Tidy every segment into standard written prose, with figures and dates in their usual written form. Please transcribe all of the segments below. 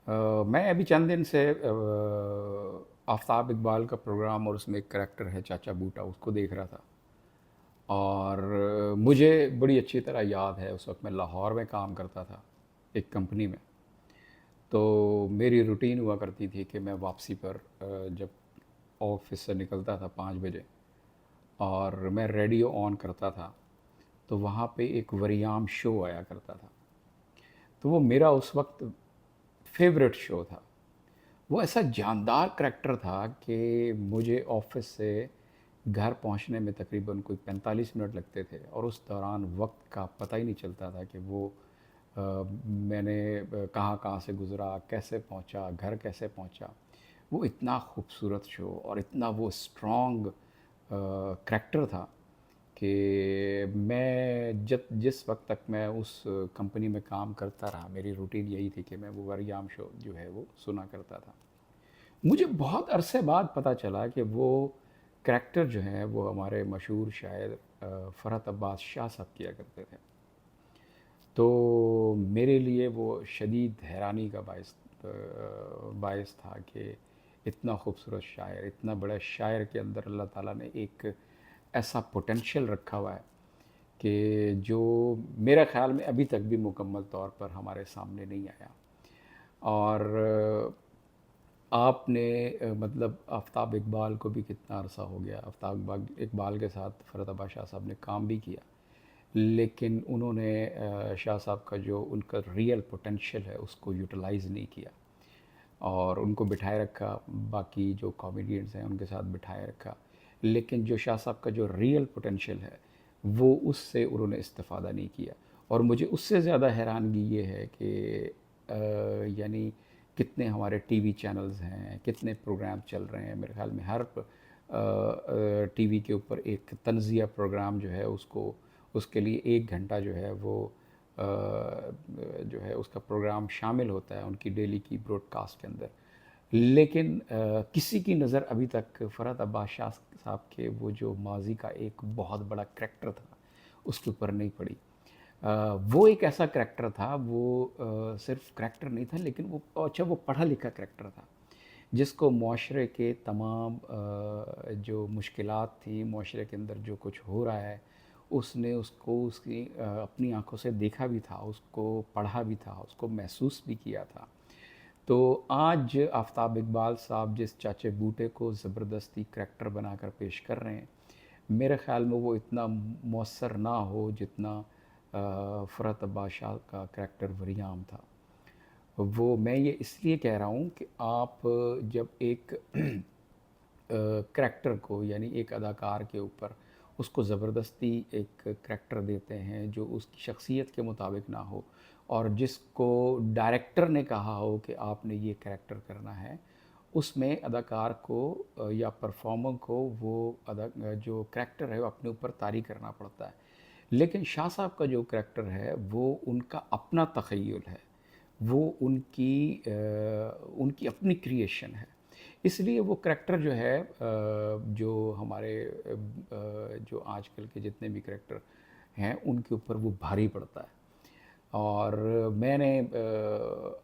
मैं अभी चंद दिन से आफ़ताब इकबाल का प्रोग्राम और उसमें एक करैक्टर है चाचा बूटा, उसको देख रहा था। और मुझे बड़ी अच्छी तरह याद है, उस वक्त मैं लाहौर में काम करता था एक कंपनी में। तो मेरी रूटीन हुआ करती थी कि मैं वापसी पर जब ऑफिस से निकलता था 5 बजे और मैं रेडियो ऑन करता था, तो वहाँ पे एक वरियाम शो आया करता था। तो वो मेरा उस वक्त फेवरेट शो था। वो ऐसा जानदार करैक्टर था कि मुझे ऑफिस से घर पहुंचने में तकरीबन कोई 45 मिनट लगते थे, और उस दौरान वक्त का पता ही नहीं चलता था कि वो मैंने कहाँ कहाँ से गुज़रा, कैसे पहुंचा, घर कैसे पहुंचा। वो इतना खूबसूरत शो और इतना वो स्ट्रॉन्ग करैक्टर था कि मैं जब जिस वक्त तक मैं उस कंपनी में काम करता रहा, मेरी रूटीन यही थी कि मैं वो वरियाम शो जो है वो सुना करता था। मुझे बहुत अरसे बाद पता चला कि वो करैक्टर जो है वो हमारे मशहूर शायर फ़रहत अब्बास शाह साहब किया करते थे। तो मेरे लिए वो शदीद हैरानी का बायस था कि इतना खूबसूरत शायर, इतना बड़ा शायर के अंदर अल्लाह ताला ने एक ऐसा पोटेंशियल रखा हुआ है कि जो मेरा ख़्याल में अभी तक भी मुकम्मल तौर पर हमारे सामने नहीं आया। और आपने मतलब आफ़ताब इकबाल को भी कितना अरसा हो गया, आफ़ताब इकबाल के साथ फ़रहत अब्बास शाह साहब ने काम भी किया, लेकिन उन्होंने शाह साहब का जो उनका रियल पोटेंशियल है उसको यूटिलाइज़ नहीं किया और उनको बिठाए रखा, बाकी जो कॉमेडियंस हैं उनके साथ बिठाए रखा। लेकिन जो शाह साहब का जो रियल पोटेंशियल है वो उससे उन्होंने इस्तेफ़ादा नहीं किया। और मुझे उससे ज़्यादा हैरानगी ये है कि यानी कितने हमारे टीवी चैनल्स हैं, कितने प्रोग्राम चल रहे हैं। मेरे ख़्याल में हर टीवी के ऊपर एक तंज़िया प्रोग्राम जो है उसको, उसके लिए 1 घंटा जो है वो जो है उसका प्रोग्राम शामिल होता है उनकी डेली की ब्रॉडकास्ट के अंदर। लेकिन किसी की नज़र अभी तक फ़रहत अब्बास शाह साहब के वो जो माजी का एक बहुत बड़ा करैक्टर था उसके ऊपर नहीं पड़ी। वो एक ऐसा करैक्टर था, वो सिर्फ करैक्टर नहीं था, लेकिन वो अच्छा वो पढ़ा लिखा करैक्टर था जिसको मुआशरे के तमाम जो मुश्किलात थी, मुआशरे के अंदर जो कुछ हो रहा है, उसने उसको उसकी अपनी आंखों से देखा भी था, उसको पढ़ा भी था, उसको महसूस भी किया था। तो आज आफ़ताब इकबाल साहब जिस चाचे बूटे को ज़बरदस्ती करैक्टर बनाकर पेश कर रहे हैं, मेरे ख़्याल में वो इतना मौसर ना हो जितना फ़रहत अब्बास शाह का करैक्टर वरियाम था। वो मैं ये इसलिए कह रहा हूँ कि आप जब एक करैक्टर को, यानी एक अदाकार के ऊपर उसको ज़बरदस्ती एक करैक्टर देते हैं जो उसकी शख्सियत के मुताबिक ना हो, और जिसको डायरेक्टर ने कहा हो कि आपने ये करैक्टर करना है, उसमें अदाकार को या परफॉर्मर को वो अदा जो करैक्टर है वो अपने ऊपर तारी करना पड़ता है। लेकिन शाह साहब का जो करैक्टर है वो उनका अपना तख़य्युल है, वो उनकी अपनी क्रिएशन है। इसलिए वो करैक्टर जो है जो हमारे जो आजकल के जितने भी करैक्टर हैं उनके ऊपर वो भारी पड़ता है। और मैंने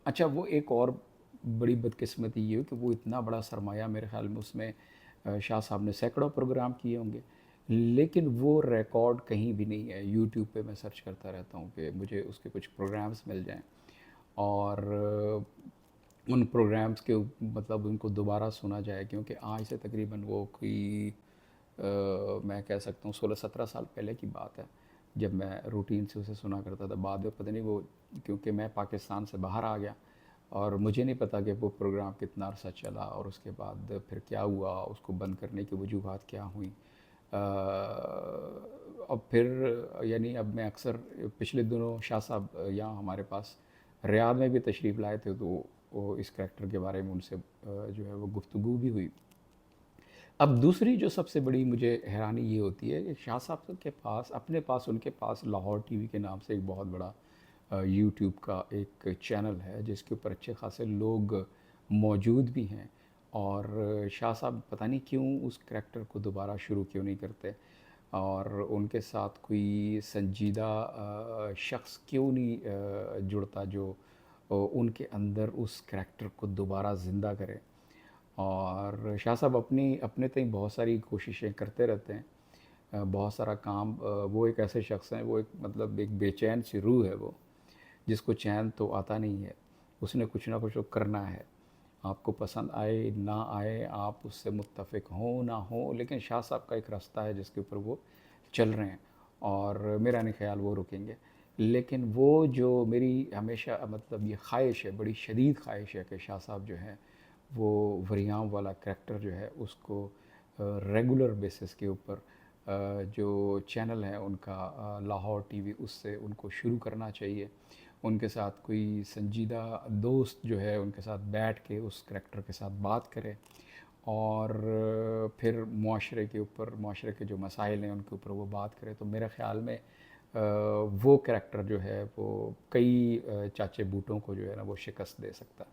अच्छा वो एक और बड़ी बदकिस्मती ये है कि वो इतना बड़ा सरमाया, मेरे ख़्याल में उसमें शाह साहब ने सैकड़ों प्रोग्राम किए होंगे, लेकिन वो रिकॉर्ड कहीं भी नहीं है। यूट्यूब पे मैं सर्च करता रहता हूँ कि मुझे उसके कुछ प्रोग्राम्स मिल जाएं, और उन प्रोग्राम्स के मतलब उनको दोबारा सुना जाए, क्योंकि आज से तकरीबन वो कोई मैं कह सकता हूँ 16-17 साल पहले की बात है जब मैं रूटीन से उसे सुना करता था। बाद में पता नहीं वो, क्योंकि मैं पाकिस्तान से बाहर आ गया और मुझे नहीं पता कि वो प्रोग्राम कितना अरसा चला और उसके बाद फिर क्या हुआ, उसको बंद करने की वजूहत क्या हुई। अब फिर यानी अब मैं अक्सर पिछले दिनों शाह साहब यहाँ हमारे पास रियाद में भी तशरीफ़ लाए थे, तो वो इस करैक्टर के बारे में उनसे जो है वो गुफ्तगू भी हुई। अब दूसरी जो सबसे बड़ी मुझे हैरानी ये होती है कि शाह साहब के पास अपने पास उनके पास लाहौर टीवी के नाम से एक बहुत बड़ा यूट्यूब का एक चैनल है जिसके ऊपर अच्छे खासे लोग मौजूद भी हैं। और शाह साहब पता नहीं क्यों उस करैक्टर को दोबारा शुरू क्यों नहीं करते, और उनके साथ कोई संजीदा शख्स क्यों नहीं जुड़ता जो उनके अंदर उस करैक्टर को दोबारा ज़िंदा करें। और शाह साहब अपनी अपने तय बहुत सारी कोशिशें करते रहते हैं। बहुत सारा काम, वो एक ऐसे शख्स हैं, वो एक मतलब एक बेचैन सी रूह है वो, जिसको चैन तो आता नहीं है। उसने कुछ ना कुछ तो करना है। आपको पसंद आए ना आए, आप उससे मुत्तफ़िक हों ना हों, लेकिन शाह साहब का एक रास्ता है जिसके ऊपर वो चल रहे हैं, और मेरा नहीं ख़्याल वो रुकेंगे। लेकिन वो जो मेरी हमेशा मतलब ये ख़्वाहिश है, बड़ी शदीद ख़्वाहिश है कि शाह साहब जो हैं वो वरियाम वाला करैक्टर जो है उसको रेगुलर बेसिस के ऊपर जो चैनल है उनका, लाहौर टीवी, उससे उनको शुरू करना चाहिए। उनके साथ कोई संजीदा दोस्त जो है उनके साथ बैठ के उस करैक्टर के साथ बात करे, और फिर मुआशरे के ऊपर, मुआशरे के जो मसाइल हैं उनके ऊपर वो बात करे। तो मेरे ख़्याल में वो करैक्टर जो है वो कई चाचे बूटों को जो है ना वो शिकस्त दे सकता है।